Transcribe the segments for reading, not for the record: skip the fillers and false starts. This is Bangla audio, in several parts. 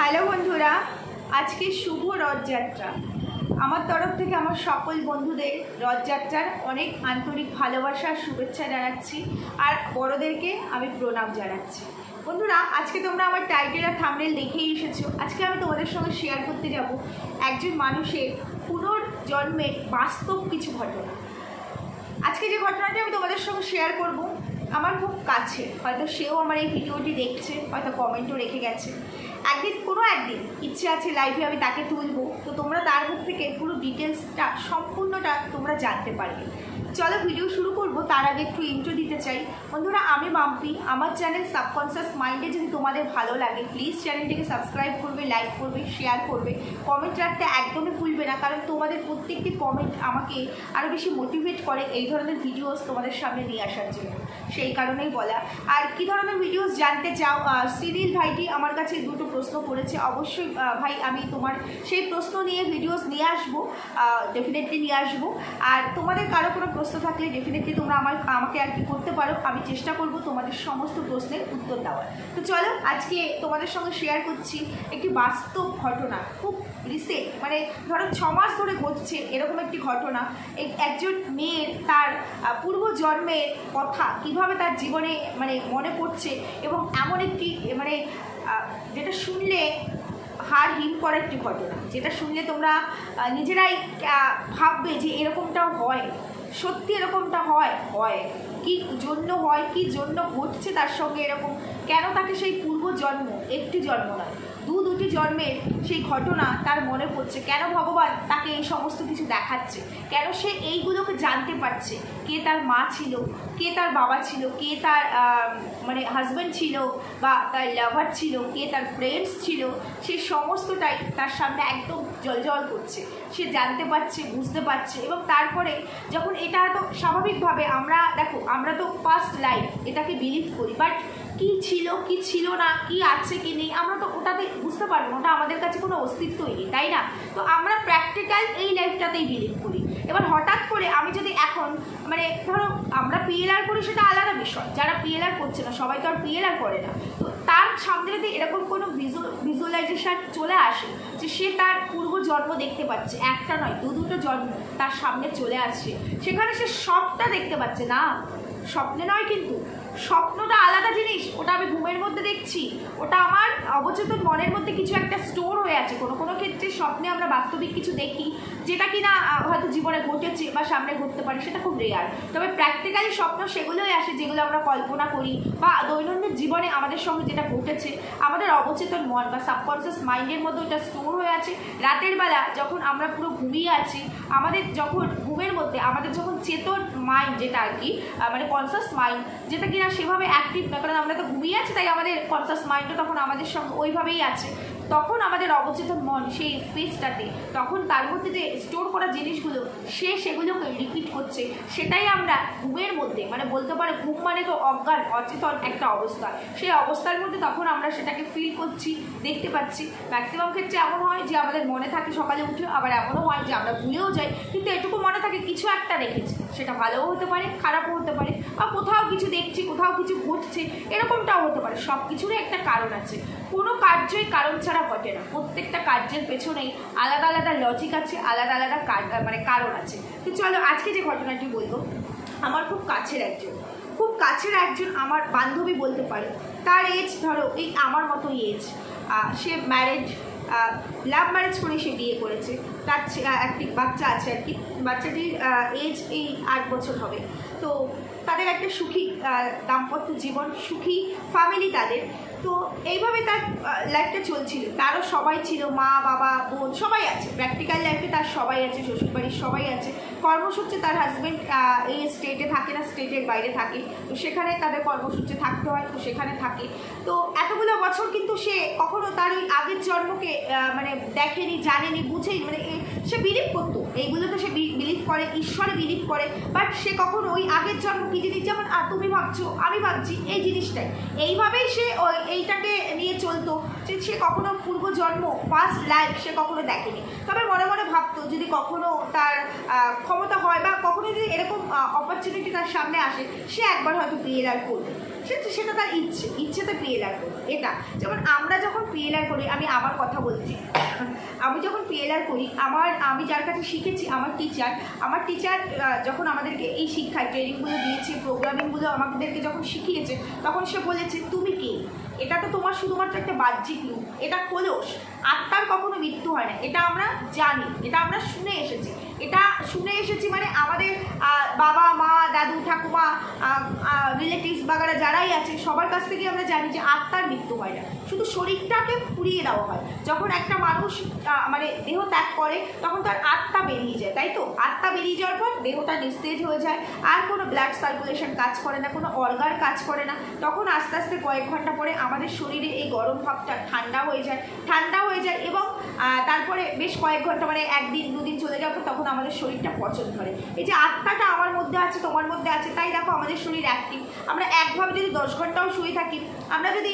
হ্যালো বন্ধুরা, আজকে শুভ রথযাত্রা। আমার তরফ থেকে আমার সকল বন্ধুদের রথযাত্রার অনেক আন্তরিক ভালোবাসা শুভেচ্ছা জানাচ্ছি, আর বড়দেরকে আমি প্রণাম জানাচ্ছি। বন্ধুরা, আজকে তোমরা আমার টাইটেল আর থাম্বনেল দেখেই এসেছো। আজকে আমি তোমাদের সঙ্গে শেয়ার করতে যাব একজন মানুষের পুনর্জন্মের বাস্তব কিছু ঘটনা। আজকে যে ঘটনাটি আমি তোমাদের সঙ্গে শেয়ার করব আমার খুব কাছে, হয়তো সেও আমার এই ভিডিওটি দেখছে, হয়তো কমেন্টও রেখে গেছে। কোনো একদিন ইচ্ছে আছে লাইভে আমি তাকে তুলবো, তো তোমরা তার মুখ থেকে পুরো ডিটেলসটা সম্পূর্ণটা তোমরা জানতে পারবে। চলো ভিডিও শুরু করবো। তার আগে একটু ইন্ট্রো দিতে চাই। বন্ধুরা, আমি মাম্পি। আমার চ্যানেল সাবকনসিয়াস মাইন্ডে যদি তোমাদের ভালো লাগে, প্লিজ চ্যানেলটিকে সাবস্ক্রাইব করবে, লাইক করবে, শেয়ার করবে, কমেন্ট রাখতে একদমই ভুলবে না, কারণ তোমাদের প্রত্যেকটি কমেন্ট আমাকে আরও বেশি মোটিভেট করে এই ধরনের ভিডিওস তোমাদের সামনে নিয়ে আসার জন্য। সেই কারণেই বলা। আর কী ধরনের ভিডিওস জানতে চাও? সিরিল ভাইটি আমার কাছে দুটো প্রশ্ন করেছে। অবশ্যই ভাই, আমি তোমার সেই প্রশ্ন নিয়ে ভিডিওস নিয়ে আসবো, ডেফিনেটলি নিয়ে আসবো। আর তোমাদের কারো কোনো প্রশ্ন থাকলে ডেফিনেটলি তোমরা আমাকে আর কি করতে পারো। আমি চেষ্টা করব তোমাদের সমস্ত প্রশ্নের উত্তর দেওয়ার। তো চলো, আজকে তোমাদের সঙ্গে শেয়ার করছি একটি বাস্তব ঘটনা, খুব রিসেন্ট, মানে ধরো 6 মাস ধরে ঘটছে এরকম একটি ঘটনা। একজন মেয়ের তার পূর্বজন্মের কথা কিভাবে তার জীবনে মানে মনে পড়ছে, এবং এমন একটি মানে যেটা শুনলে হাড় হিম করা একটি ঘটনা, যেটা শুনলে তোমরা নিজেরাই ভাববে যে এরকমটাও হয়, সত্যি এরকমটা হয় কি জন্য হয়, কি জন্য ঘটছে তার সঙ্গে এরকম, কেন তাকে সেই পূর্বজন্ম, একটি জন্ম নয় দুটি জন্মের সেই ঘটনা তার মনে পড়ছে, কেন ভগবান তাকে এই সমস্ত কিছু দেখাচ্ছে, কেন সে এইগুলোকে জানতে পারছে, কে তার মা ছিল, কে তার বাবা ছিল, কে তার মানে হাজব্যান্ড ছিল বা তার লাভার ছিল, কে তার ফ্রেন্ডস ছিল, সে সমস্তটাই তার সামনে একদম জলজল করছে। সে জানতে পারছে, বুঝতে পারছে, এবং তারপরে যখন এটা তো স্বাভাবিকভাবে আমরা তো ফার্স্ট লাইফ এটাকে বিলিভ করি, বাট কি ছিল কি ছিল না, কি আছে কি নেই, আমরা তো ওটাতে বুঝতে পারবো না, ওটা আমাদের কাছে কোনো অস্তিত্বই নেই, তাই না? তো আমরা প্র্যাকটিক্যাল এই লাইফটাতেই বিলিভ করি। এবার হঠাৎ করে আমি যদি এখন মানে ধরো আমরা পিএলআর করি, সেটা আলাদা বিষয়, যারা পিএলআর করছে না, সবাই তো আর পিএলআর করে না, তো তার সামনে যদি এরকম কোনো ভিজুয়ালাইজেশন চলে আসে যে সে তার পূর্ব জন্ম দেখতে পাচ্ছে, একটা নয় দুটো জন্ম তার সামনে চলে আসছে, সেখানে সে সবটা দেখতে পাচ্ছে না, স্বপ্নে নয়, কিন্তু স্বপ্নটা আলাদা জিনিস, ওটা আমি ঘুমের মধ্যে দেখছি, ওটা আমার অবচেতন মনের মধ্যে কিছু একটা স্টোর হয়ে আছে। কোনো ক্ষেত্রে স্বপ্নে আমরা বাস্তবিক কিছু দেখি যেটা কিনা হয়তো জীবনে ঘটেছে বা সামনে ঘটতে পারে, সেটা খুব রেয়ার। তবে প্র্যাকটিক্যালি স্বপ্ন সেগুলোই আসে যেগুলো আমরা কল্পনা করি, বা দৈনন্দিন জীবনে আমাদের সঙ্গে যেটা ঘটেছে আমাদের অবচেতন মন বা সাবকনসিয়াস মাইন্ডের মধ্যে ওটা স্টোর হয়ে আছে। রাতের বেলা যখন আমরা পুরো ঘুমিয়ে আছি, আমাদের যখন ঘুমের মধ্যে আমাদের যখন চেতন মাইন্ড, যেটা আর কি মানে কনসিয়াস মাইন্ড, যেটা কিনা সেভাবে অ্যাক্টিভ না, কারণ আমরা তো ঘুমিয়ে আছি, তাই আমাদের কনসিয়াস মাইন্ডও তখন আমাদের সঙ্গে ওইভাবেই আছে। তখন আমাদের অবচেতন মন সেই স্পেসটাতে, তখন তার মধ্যে যে স্টোর করা জিনিসগুলো সেগুলোকে রিপিট করছে, সেটাই আমরা ঘুমের মধ্যে, মানে বলতে পারে ঘুম মানে তো অজ্ঞান অচেতন একটা অবস্থা, সেই অবস্থার মধ্যে তখন আমরা সেটাকে ফিল করছি, দেখতে পাচ্ছি। ম্যাক্সিমাম ক্ষেত্রে এমন হয় যে আমাদের মনে থাকে সকালে উঠে, আবার এমনও হয় যে আমরা ভুলেও যাই, কিন্তু এটুকু মনে থাকে কিছু একটা রেখেছি, সেটা ভালোও হতে পারে, খারাপও হতে পারে, বা কোথাও কিছু দেখছি, কোথাও কিছু ঘটছে, এরকমটাও হতে পারে। সব কিছুরই একটা কারণ আছে, কোনো কার্যই কারণ ছাড়া ঘটে না, প্রত্যেকটা কার্যের পেছনেই আলাদা আলাদা লজিক আছে, আলাদা আলাদা মানে কারণ আছে। তো চলো, আজকে যে ঘটনাটি বলবো, আমার খুব কাছের একজন আমার বান্ধবী বলতে পারে, তার এজ ধরো এই আমার মতো এজ, সে ম্যারেড, লাভ ম্যারেজ করে সে বিয়ে করেছে, তার একটি বাচ্চা আছে আর কি, বাচ্চাটির এজ এই 8 বছর হবে। তো তাদের একটা সুখী দাম্পত্য জীবন, সুখী ফ্যামিলি তাদের। তো এইভাবে তার লাইফটা চলছিল, তারও সবাই ছিল, মা বাবা বোন সবাই আছে, প্র্যাকটিক্যাল লাইফে তার সবাই আছে, শ্বশুরবাড়ির সবাই আছে। কর্মসূত্রে তার হাজব্যান্ড এই স্টেটে থাকে না, স্টেটের বাইরে থাকে, তো সেখানে তাদের কর্মসূত্রে থাকতে হয়, তো সেখানে থাকে। তো এতগুলো বছর কিন্তু সে কখনো তার ওই আগের জন্মকে মানে দেখেনি, জানেনি, বুঝেনি, মানে সে বিলিভ করতো, এইগুলো তো সে বিলিভ করে, ঈশ্বরে বিলিভ করে, বাট সে কখনো ওই আগের জন্ম কি জিনিস, যেমন তুমি ভাবছো আমি ভাবছি, এই জিনিসটাই এইভাবেই সে এইটাকে নিয়ে চলতো, যে সে কখনো পূর্বজন্ম, পাস্ট লাইফ সে কখনো দেখেনি। তবে মনে মনে ভাবতো যদি কখনো তার ক্ষমতা হয়, বা কখনো যদি এরকম অপরচুনিটি তার সামনে আসে, সে একবার হয়তো পিএলআর করবে। সেটা তার ইচ্ছেতে পিএলআর করি। এটা যেমন আমরা যখন পিএলআর করি, আমি আমার কথা বলছি, আমি যখন পিএলআর করি, আমি যার কাছে শিখেছি, আমার টিচার যখন আমাদেরকে এই শিক্ষায় ট্রেনিংগুলো দিয়েছে, প্রোগ্রামিংগুলো আমাদেরকে যখন শিখিয়েছে, তখন সে বলেছে তুমি কে, এটা তো তোমার শুধুমাত্র একটা বাহ্যিক রূপ, এটা খোলস, আত্মার কখনো মৃত্যু হয় না। এটা আমরা জানি, এটা আমরা শুনে এসেছি মানে আমাদের বাবা মা দাদু ঠাকুমা রিলেটিভস বাগারা যারাই আছে সবার কাছ থেকে আমরা জানি যে আত্মার মৃত্যু হয় না, শুধু শরীরটাকে পুড়িয়ে দেওয়া হয়। যখন একটা মানুষ মানে দেহ ত্যাগ করে তখন তার আত্মা বেরিয়ে যায়, তাই তো? আত্মা বেরিয়ে যাওয়ার পর দেহটা নিস্তেজ হয়ে যায়, আর কোনো ব্লাড সার্কুলেশন কাজ করে না, কোনো অর্গান কাজ করে না। তখন আস্তে আস্তে কয়েক ঘন্টা পরে আমাদের শরীরে এই গরম ভাবটা ঠান্ডা হয়ে যায় এবং তারপরে বেশ কয়েক ঘন্টা মানে একদিন দুদিন চলে যাওয়ার পর তখন আমাদের শরীরটা পচন ধরে। এই যে আত্মাটা আমার মধ্যে আছে, তোমার মধ্যে আছে, তাই দেখো আমাদের শরীর অ্যাক্টিভ। আমরা একভাবে যদি 10 ঘন্টাও শুয়ে থাকি, আমরা যদি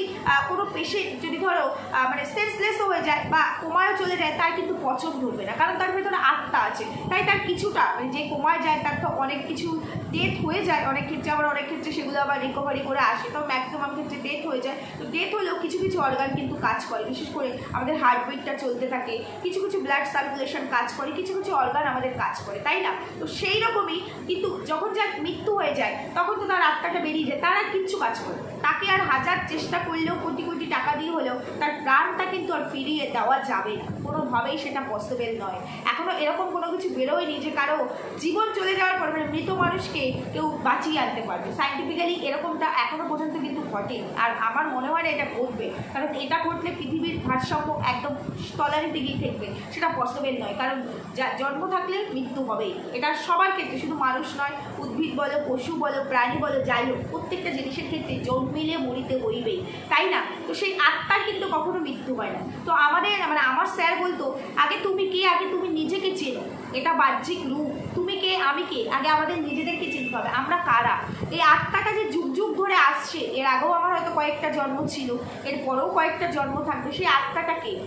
কোনো পেশেন্ট যদি ধরো মানে সেন্সলেসও হয়ে যায় বা কোমায়ও চলে যায়, তার কিন্তু পচন ধরবে না, কারণ তার ভেতরে আত্মা আছে। তাই তার কিছুটা মানে যে কোমায় যায় তার তো অনেক কিছু ডেথ হয়ে যায়, অনেক ক্ষেত্রে আবার অনেক ক্ষেত্রে সেগুলো আবার রিকভারি করে আসে, তো ম্যাক্সিমাম ক্ষেত্রে ডেথ হয়ে যায়। তো ডেথ হলেও কিছু কিছু অর্গান কিন্তু কাজ করে, বিশেষ করে আমাদের হার্টবিটটা চলতে থাকে, কিছু কিছু ব্লাড সার্কুলেশন কাজ করে, কিছু কিছু অর্গান আমাদের কাজ করে, তাই না? তো সেই রকমই কিন্তু যখন যার মৃত্যু হয়ে যায় তখন তো তার আত্মাটা বেরিয়ে যায়, তার আর কিচ্ছু কাজ করে, তাকে আর হাজার চেষ্টা করলেও কোটি কোটি টাকা দিয়ে হলেও তার প্রাণটা কিন্তু আর ফিরিয়ে দেওয়া যাবে না, কোনোভাবেই সেটা পসিবল নয়। এখনও এরকম কোনো কিছু বেরোয়নি যে কারো জীবন চলে যাওয়ার পর মানে মৃত মানুষকে কেউ বাঁচিয়ে আনতে পারবে। সায়েন্টিফিক্যালি এরকমটা এখনও পর্যন্ত কিন্তু ঘটেনি, আর আমার মনে হয় না এটা ঘটবে, কারণ এটা ঘটলে পৃথিবীর ভারসাম্য একদম তলানির দিকেই থাকবে, সেটা পসিবল নয়। কারণ জন্ম থাকলে মৃত্যু হবেই, এটা সবার ক্ষেত্রে, শুধু মানুষ নয়, উদ্ভিদ বলো, পশু বলো, প্রাণী বলো, যাই হোক, প্রত্যেকটা জিনিসের ক্ষেত্রে জন্মিলে মরিতে হইবেই, তাই না? তো সেই আত্মার কিন্তু কখনো মৃত্যু হয় না। তো আমাদের মানে আমার স্যার বলতো, আগে তুমি কে, আগে তুমি নিজেকে চেনো, এটা বাহ্যিক রূপ, তুমি কে আমি কে, আগে আমাদের নিজেদেরকে চিনতে হবে, আমরা কারা। এই আত্মাটা যে যুগ যুগ ধরে আসছে, এর আগেও আমার হয়তো কয়েকটা জন্ম ছিল, এরপরেও কয়েকটা জন্ম থাকবে, সেই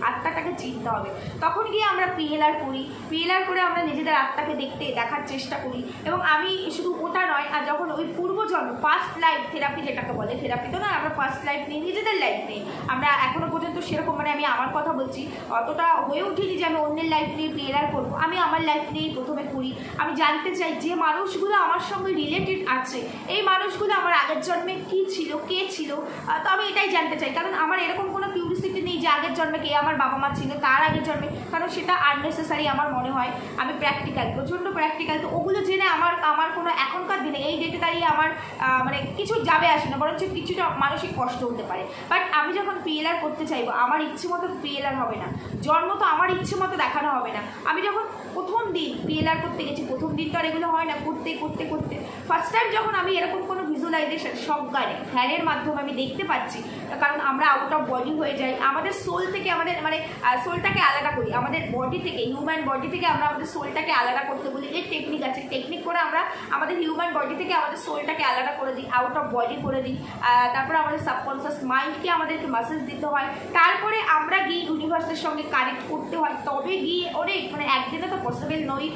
আত্মাটাকে চিনতে হবে। তখন গিয়ে আমরা পিএলআর করে আমরা নিজেদের আত্মাকে দেখার চেষ্টা করি। এবং আমি শুধু ওটা নয়, আর যখন ওই পূর্বজন্ম পাস্ট লাইফ থেরাপি যেটাকে বলে, থেরাপি তো না, আমরা পাস্ট লাইফ নিই, নিজেদের লাইফ নেই, আমরা এখনো পর্যন্ত সেরকম মানে আমি আমার কথা বলছি, অতটা হয়ে উঠিনি যে আমি অন্যের লাইফ নিয়ে পিএলআর করবো। আমি আমার লাইফ নিয়েই প্রথমে করি। আমি জানতে চাই যে মানুষগুলো আমার সঙ্গে রিলেটেড আছে, এই মানুষগুলো আমার আগের জন্মে কী ছিল, কে ছিল, তো আমি এটাই জানতে চাই। কারণ আমার এরকম কোনো কিউরিসিটি নেই যে আগের জন্মে কে আমার বাবা মা ছিল, তার আগের জন্মে, কারণ সেটা আননেসেসারি আমার মনে হয়। আমি প্র্যাকটিক্যাল, প্রচণ্ড প্র্যাকটিক্যাল, তো ওগুলো জেনে আমার কোনো এখনকার দিনে এই ডেটে দাঁড়িয়ে আমার মানে কিছু যাবে আসে না, বরঞ্চ কিছুটা মানসিক কষ্ট হতে পারে। বাট আমি যখন পিএলআর করতে চাইবো, আমার ইচ্ছে মতো পিএলআর হবে না, জন্ম তো আমার ইচ্ছে মতো দেখানো হবে না। আমি যখন প্রথম দিন পিএলআর করতে গেছি, প্রথম দিন তো আর এগুলো হয় না, করতে ফার্স্ট টাইম যখন আমি এরকম কোনো ভিজুয়ালাইজেশন ধ্যানের মাধ্যমে আমি দেখতে পাচ্ছি, কারণ আমরা আউট অফ বডি হয়ে যাই, আমাদের সোল থেকে আমাদের মানে সোলটাকে আলাদা করি, আমাদের বডি থেকে, হিউম্যান বডি থেকে আমরা আমাদের সোলটাকে আলাদা করতে বলি, এর টেকনিক আছে, টেকনিক করে আমরা আমাদের হিউম্যান বডি থেকে আমাদের সোলটাকে আলাদা করে দিই, আউট অফ বডি করে দিই। তারপরে আমাদের সাবকনসিয়াস মাইন্ডকে আমাদেরকে মেসেজ দিতে হয়, তারপরে আমরা গিয়ে ইউনিভার্সের সঙ্গে কানেক্ট করতে হয়, তবে গিয়ে অনেক মানে একদিনে তো পসিবল নয়,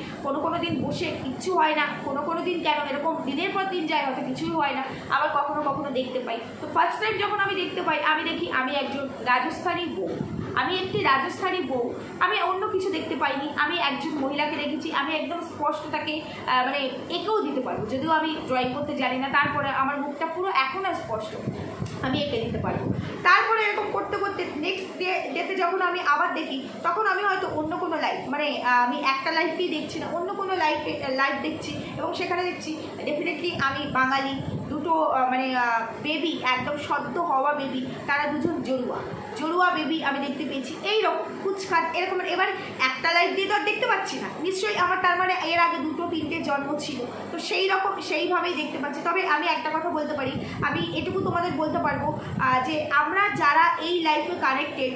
কোনো দিন বসে কিচ্ছু হয় না, কোনো দিন কেন এরকম দিনের পর দিন যায়, হয়তো কিছুই হয় না, আবার কখনো দেখতে পাই। তো ফার্স্ট টাইম যখন আমি দেখতে পাই, আমি দেখি আমি একজন রাজস্থানী বউ, আমি একটি রাজস্থানী বউ, আমি অন্য কিছু দেখতে পাইনি, আমি একজন মহিলাকে দেখেছি, আমি একদম স্পষ্ট তাকে মানে এঁকেও দিতে পারবো, যদিও আমি ড্রয়িং করতে জানি না, তারপরে আমার মুখটা পুরো এখনও স্পষ্ট, আমি এঁকে দিতে পারবো। তারপরে এরকম করতে নেক্সট ডেতে যখন আমি আবার দেখি, তখন আমি হয়তো অন্য কোনো লাইফ মানে আমি একটা লাইফকেই দেখছি না, অন্য কোনো লাইফ দেখছি, এবং সেখানে দেখছি ডেফিনেটলি আমি বাঙালি, দুটো মানে বেবি, একদম সদ্য হওয়া বেবি, তারা দুজন জড়ুয়া বেবি আমি দেখতে পেয়েছি, এইরকম কুচকাচ এরকম। এবার একটা লাইফ দিয়ে তো আর দেখতে পাচ্ছি না, নিশ্চয়ই আমার তার মানে এর আগে 2-3টে জন্ম ছিল, তো সেই রকম সেইভাবেই দেখতে পাচ্ছি। তবে আমি একটা কথা বলতে পারি, আমি এটুকু তোমাদের বলতে পারবো যে আমরা যারা এই লাইফে কানেক্টেড,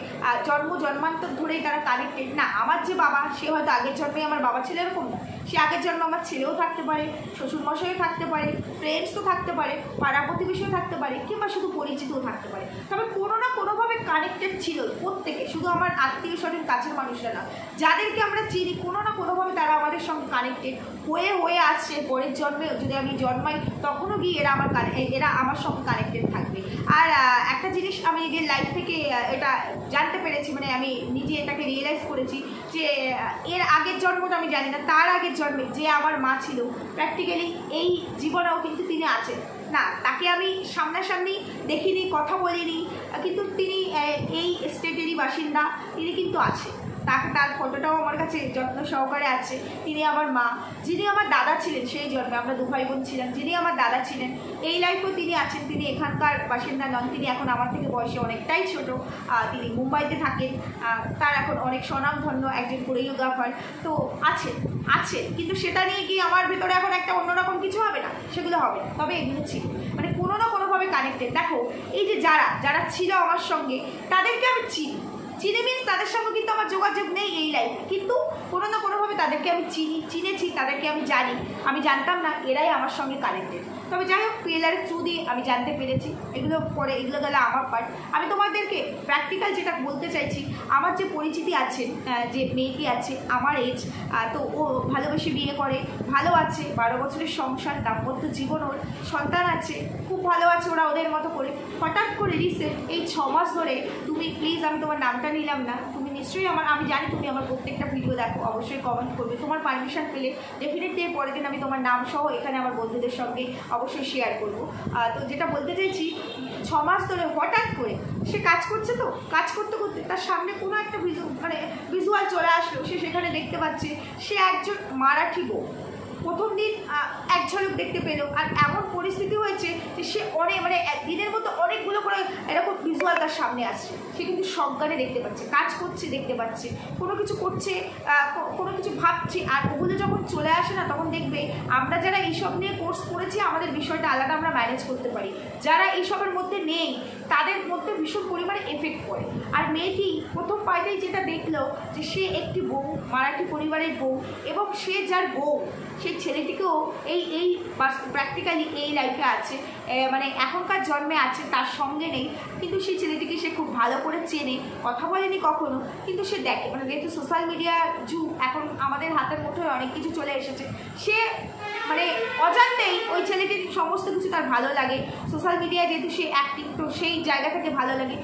জন্মান্তর ধরেই তারা কানেক্টেড না, আমার যে বাবা, সে হয়তো আগের জন্মে আমার বাবা ছিল এরকম না, সে আগের জন্ম আমার ছেলেও থাকতে পারে, শ্বশুরমশাইও থাকতে পারে, ফ্রেন্ডস তো থাকতে পারে, পাড়া প্রতিবেশীও থাকতে পারে, কিংবা শুধু পরিচিতও থাকতে পারে, তবে কোনো না কোনোভাবে কানেক্ট কানেক্টেড ছিল প্রত্যেকে, শুধু আমার আত্মীয় স্বজন কাছের মানুষরা না, যাদেরকে আমরা চিনি কোনো না কোনোভাবে তারা আমাদের সঙ্গে কানেক্টেড হয়ে আসছে। পরের জন্মে যদি আমি জন্মাই তখনও গিয়ে এরা আমার সঙ্গে কানেক্টেড থাকবে। আর একটা জিনিস আমি নিজের লাইফ থেকে এটা জানতে পেরেছি, মানে আমি নিজে এটাকে রিয়েলাইজ করেছি যে এর আগের জন্মটা আমি জানি না, তার আগের জন্মে যে আমার মা ছিল প্র্যাকটিক্যালি এই জীবনেও কিন্তু তিনি আছেন। না, তাকে আমি সামনাসামনি দেখিনি, কথা বলিনি, কিন্তু তিনি এই স্টেটেরই বাসিন্দা, তিনি কিন্তু আছে। তার ফটোটাও আমার কাছে যত্ন সহকারে আছে। তিনি আমার মা, যিনি আমার দাদা ছিলেন সেই জন্মে, আমরা 2 ভাই বোন ছিলাম, যিনি আমার দাদা ছিলেন এই লাইফেও তিনি আছেন। তিনি এখানকার বাসিন্দা নন, তিনি এখন আমার থেকে বয়সে অনেকটাই ছোট। তিনি মুম্বাইতে থাকেন, তার এখন অনেক স্বনামধন্য একজন কোরিওগ্রাফার। তো আছে কিন্তু সেটা নিয়ে কি আমার ভিতরে এখন একটা অন্যরকম কিছু হবে না, সেগুলো হবে না। তবে এগুলো ছিল মানে কোনো না কোনোভাবে কানেক্টেড। দেখো এই যে যারা ছিল আমার সঙ্গে, তাদেরকে আমি চিনি মিনস তাদের সঙ্গে কিন্তু আমার যোগাযোগ নেই এই লাইফে, কিন্তু কোনো না কোনোভাবে তাদেরকে আমি চিনেছি, তাদেরকে আমি জানি। আমি জানতাম না এরাই আমার সঙ্গে কানেক্টেড। তবে যাই হোক, পিএলআর থ্রু দিয়ে আমি জানতে পেরেছি। এগুলো গেলে আমার পার্ট। আমি তোমাদেরকে প্র্যাকটিক্যাল যেটা বলতে চাইছি, আমার যে পরিচিতি আছেন, যে মেয়েটি আছে আমার এজ, তো ও ভালোবেসে বিয়ে করে, ভালো আছে, 12 বছরের সংসার, দাম্পত্য জীবন, ওর সন্তান আছে, খুব ভালো আছে ওরা ওদের মতো করে। হঠাৎ করে রিসেন্ট এই 6 মাস ধরে, তুমি প্লিজ, আমি তোমার নামটা নিলাম না, তুমি নিশ্চয়ই আমি জানি তুমি আমার প্রত্যেকটা ভিডিও দেখো, অবশ্যই কমেন্ট করবে। তোমার পারমিশন পেলে ডেফিনেটলি এর পরের দিন আমি তোমার নাম সহ এখানে আমার বন্ধুদের সঙ্গে অবশ্যই শেয়ার করবো। তো যেটা বলতে চাইছি, 6 মাস ধরে হঠাৎ করে সে কাজ করছে, তো কাজ করতে করতে তার সামনে কোনো একটা ভিজুয়াল চলে আসলো। সে সেখানে দেখতে পাচ্ছে সে একজন মারাঠি বউ। প্রথম দিন এক ঝলক দেখতে পেলো, আর এমন পরিস্থিতি হয়েছে যে সে দিনের মধ্যে অনেকগুলো করে এরকম ভিজুয়াল তার সামনে আসছে। সে কিন্তু সজ্ঞানে দেখতে পাচ্ছে, কাজ করছে দেখতে পাচ্ছে, কোনো কিছু করছে, কোনো কিছু ভাবছে। আর ওগুলো যখন চলে আসে না, তখন দেখবে আমরা যারা এইসব নিয়ে কোর্স করেছি আমাদের বিষয়টা আলাদা, আমরা ম্যানেজ করতে পারি। যারা এইসবের মধ্যে নেই তাদের মধ্যে ভীষণ পরিমাণে এফেক্ট পড়ে। আর মেয়েটি প্রথম পাইতেই যেটা দেখলো যে সে একটি বউ, মারাঠি পরিবারের বউ, এবং সে যার বউ সেই ছেলেটিকেও এই প্র্যাকটিক্যালি এই লাইফে আছে, মানে এখনকার জন্মে আছে, তার সঙ্গে নেই, কিন্তু সেই ছেলেটিকে সে খুব ভালো করে চেনে, কথা বলেনি কখনো, কিন্তু সে দেখে। মানে যেহেতু সোশ্যাল মিডিয়ার যুগ, এখন আমাদের হাতের মুঠোয় অনেক কিছু চলে এসেছে, সে মানে অজান্তেই ওই ছেলেটির সমস্ত কিছু তার ভালো লাগে। সোশ্যাল মিডিয়ায় যেহেতু সে অ্যাক্টিভ, তো সেই জায়গা থেকে ভালো লাগে।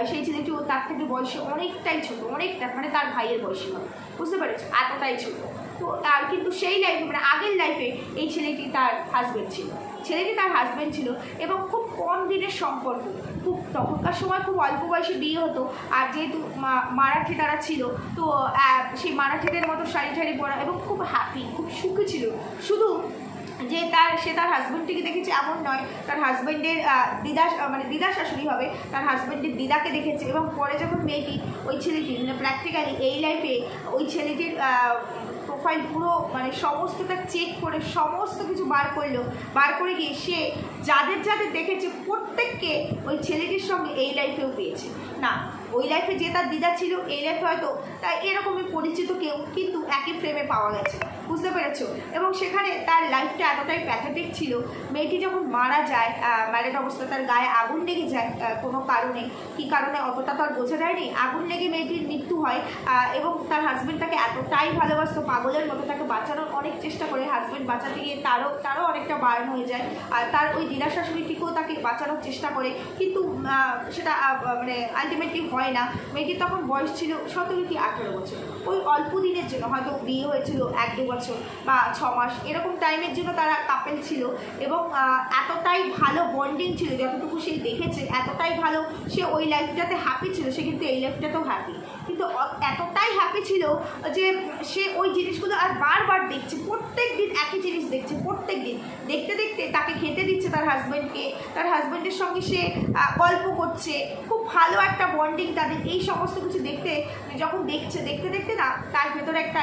সেই ছেলেটিও তার থেকে বয়সে অনেকটাই ছোটো, অনেকটা, মানে তার ভাইয়ের বয়সী হবে, বুঝতে পেরেছো, এতটাই ছোটো। তো আর কিন্তু সেই লাইফে, মানে আগের লাইফে এই ছেলেটি তার হাজব্যান্ড ছিল, এবং খুব কম দিনের সম্পর্ক। খুব তখনকার সময় খুব অল্প বয়সে বিয়ে হতো। আর যেহেতু মারাঠি তারা ছিল, তো সেই মারাঠিদের মতো শাড়ি ঠাড়ি পরা, এবং খুব হ্যাপি, খুব সুখী ছিল। শুধু যে সে তার হাজব্যান্ডটিকে দেখেছে এমন নয়, তার হাজব্যান্ডের দিদা শাশুড়ি হবে, তার হাজব্যান্ডের দিদাকে দেখেছে। এবং পরে যখন মেয়েটি, ওই ছেলেটি, মানে প্র্যাকটিক্যালি এই লাইফে ওই ছেলেটির প্রোফাইল পুরো সমস্তটা চেক করে সমস্ত কিছু বার করে গিয়ে সে যাদের দেখেছে প্রত্যেককে ওই ছেলেটির সঙ্গে এই লাইফেও পেয়েছে। না, ওই লাইফে যে তার দিদা ছিল, এই লাইফে হয়তো তাই এরকমই পরিচিত কেউ, কিন্তু একই ফ্রেমে পাওয়া গেছে, বুঝতে পেরেছো। এবং সেখানে তার লাইফটা এতটাই প্যাথেটিক ছিল। মেয়েটি যখন মারা যায়, ম্যারেড অবস্থা, তার গায়ে আগুন লেগে যায় কোনো কারণে, কী কারণে অতটা তো আর বোঝা যায়নি, আগুন লেগে মেয়েটির মৃত্যু হয়। এবং তার হাজব্যান্ড তাকে এতটাই ভালোবাসতো, পাগলের মতো তাকে বাঁচানোর অনেক চেষ্টা করে। হাজব্যান্ড বাঁচাতে গিয়ে তারও অনেকটা বার্ন হয়ে যায়। আর তার ওই দিদা শাশুড়িটিকেও তাকে বাঁচানোর চেষ্টা করে, কিন্তু সেটা আলটিমেটলি হয় না। মেয়েটির তখন বয়স ছিল 17 কি 18 বছর। ওই অল্প দিনের জন্য, হয়তো বিয়ে হয়েছিল 1-2 বছর বা 6 মাস, এরকম টাইমের জন্য তারা কাপেল ছিল। এবং এতটাই ভালো বন্ডিং ছিল, যতটুকু সে দেখেছে এতটাই ভালো, সে ওই লাইফটাতে হ্যাপি ছিল, সে কিন্তু এই লাইফটাতেও হ্যাপি। কিন্তু এতটাই হ্যাপি ছিল যে সে ওই জিনিসগুলো আর বারবার দেখছে, প্রত্যেক দিন একই জিনিস দেখছে, প্রত্যেক দিন দেখতে দেখতে তাকে খেতে দিচ্ছে তার হাজব্যান্ডকে, তার হাজব্যান্ডের সঙ্গে সে গল্প করছে, খুব ভালো একটা বন্ডিং তাদের। এই সমস্ত কিছু যখন দেখতে দেখতে না, তার ভেতরে একটা